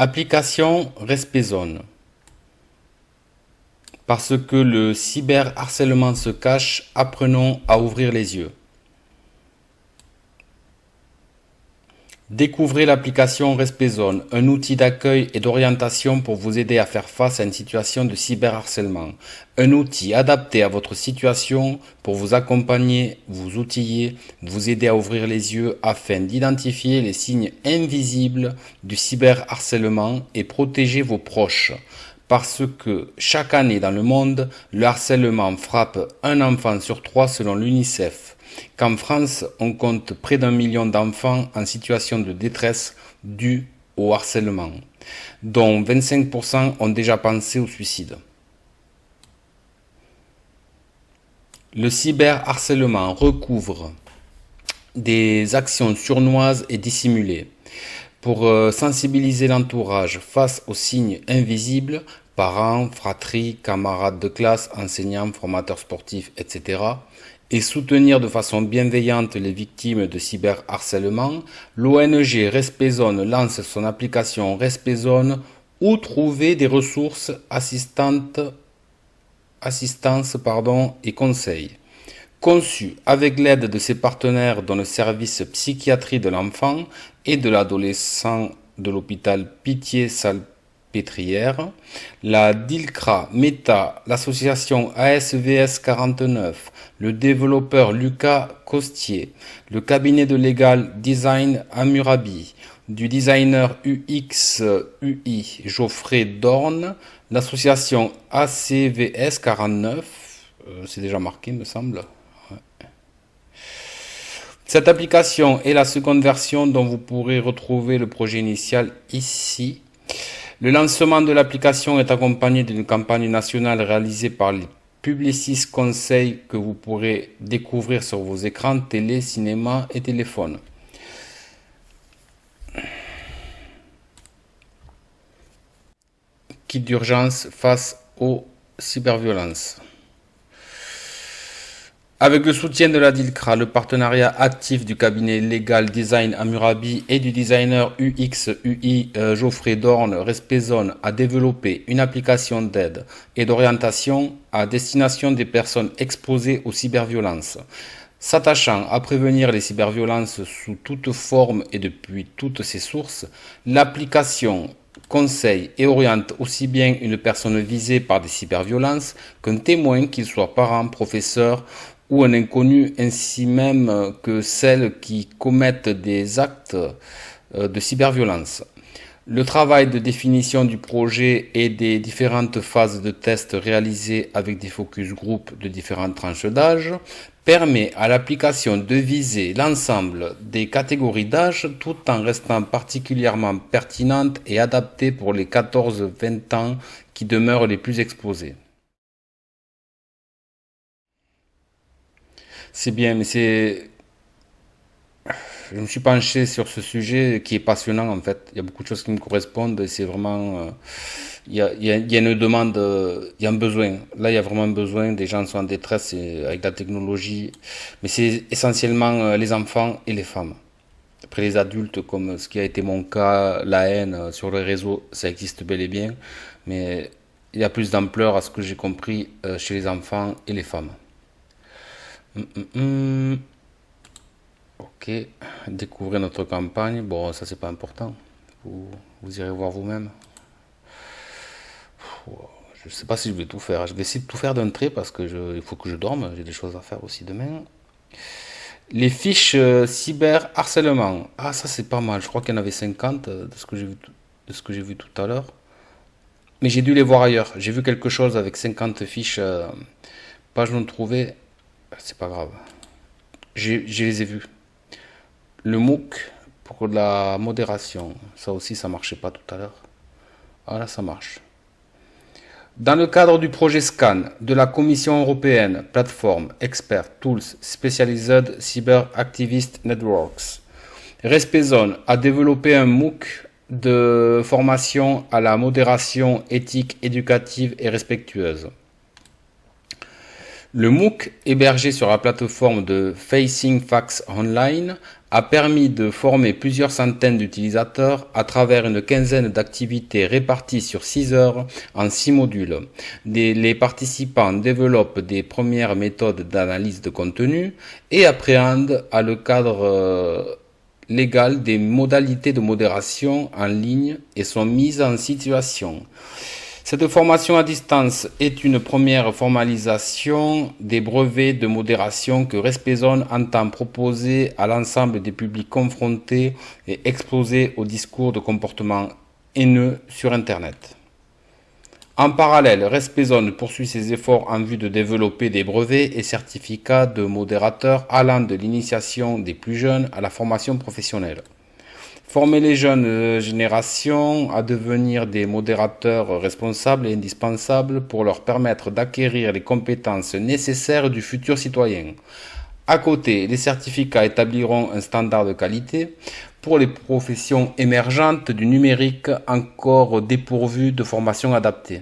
Application Respezone. Parce que le cyberharcèlement se cache, apprenons à ouvrir les yeux. Découvrez l'application Respezone, un outil d'accueil et d'orientation pour vous aider à faire face à une situation de cyberharcèlement. Un outil adapté à votre situation pour vous accompagner, vous outiller, vous aider à ouvrir les yeux afin d'identifier les signes invisibles du cyberharcèlement et protéger vos proches. Parce que chaque année dans le monde, le harcèlement frappe un enfant sur 3 selon l'UNICEF. Qu'en France, on compte près d'1 million d'enfants en situation de détresse due au harcèlement, dont 25% ont déjà pensé au suicide. Le cyberharcèlement recouvre des actions sournoises et dissimulées pour sensibiliser l'entourage face aux signes invisibles, parents, fratries, camarades de classe, enseignants, formateurs sportifs, etc., et soutenir de façon bienveillante les victimes de cyberharcèlement, l'ONG Respezone lance son application Respezone où trouver des ressources, assistance et conseils. Conçu avec l'aide de ses partenaires dont le service psychiatrie de l'enfant et de l'adolescent de l'hôpital Pitié-Salpêtrière, la DILCRA, Meta, l'association ASVS 49, le développeur Lucas Costier, le cabinet de légal Design Hammurabi, du designer UX UI Geoffrey Dorn, l'association ACVS 49, c'est déjà marqué me semble. Cette application est la seconde version dont vous pourrez retrouver le projet initial ici. Le lancement de l'application est accompagné d'une campagne nationale réalisée par les Publicis Conseil que vous pourrez découvrir sur vos écrans télé, cinéma et téléphone. Kit d'urgence face aux cyberviolences. Avec le soutien de la DILCRA, le partenariat actif du cabinet légal Design Hammurabi et du designer UX UI Geoffrey Dorn, Respezone a développé une application d'aide et d'orientation à destination des personnes exposées aux cyberviolences. S'attachant à prévenir les cyberviolences sous toute forme et depuis toutes ses sources, l'application conseille et oriente aussi bien une personne visée par des cyberviolences qu'un témoin, qu'il soit parent, professeur ou un inconnu, ainsi même que celles qui commettent des actes de cyberviolence. Le travail de définition du projet et des différentes phases de test réalisées avec des focus group de différentes tranches d'âge permet à l'application de viser l'ensemble des catégories d'âge tout en restant particulièrement pertinente et adaptée pour les 14-20 ans qui demeurent les plus exposés. C'est bien, mais je me suis penché sur ce sujet qui est passionnant en fait. Il y a beaucoup de choses qui me correspondent et c'est vraiment... il y a une demande, il y a un besoin. Là, il y a vraiment un besoin. Des gens sont en détresse avec la technologie. Mais c'est essentiellement les enfants et les femmes. Après les adultes, comme ce qui a été mon cas, la haine sur les réseaux, ça existe bel et bien. Mais il y a plus d'ampleur à ce que j'ai compris chez les enfants et les femmes. Ok, découvrez notre campagne. Bon, ça c'est pas important. Vous irez voir vous-même. Je sais pas si je vais tout faire. Je vais essayer de tout faire d'un trait parce que il faut que je dorme. J'ai des choses à faire aussi demain. Les fiches cyberharcèlement. Ah, ça c'est pas mal. Je crois qu'il y en avait 50 de ce que j'ai vu tout à l'heure. Mais j'ai dû les voir ailleurs. J'ai vu quelque chose avec 50 fiches. Page non trouvée. C'est pas grave. Je les ai vus. Le MOOC pour la modération. Ça aussi, ça marchait pas tout à l'heure. Ah là, ça marche. Dans le cadre du projet SCAN de la Commission européenne, Platform Expert Tools Specialized Cyber Activist Networks, Respezone a développé un MOOC de formation à la modération éthique, éducative et respectueuse. Le MOOC, hébergé sur la plateforme de Facing Facts Online, a permis de former plusieurs centaines d'utilisateurs à travers une quinzaine d'activités réparties sur 6 heures en 6 modules. Les participants développent des premières méthodes d'analyse de contenu et appréhendent à le cadre légal des modalités de modération en ligne et sont mises en situation. Cette formation à distance est une première formalisation des brevets de modération que Respezone entend proposer à l'ensemble des publics confrontés et exposés au discours de comportement haineux sur Internet. En parallèle, Respezone poursuit ses efforts en vue de développer des brevets et certificats de modérateurs allant de l'initiation des plus jeunes à la formation professionnelle. Former les jeunes générations à devenir des modérateurs responsables et indispensables pour leur permettre d'acquérir les compétences nécessaires du futur citoyen. À côté, les certificats établiront un standard de qualité pour les professions émergentes du numérique encore dépourvues de formation adaptée.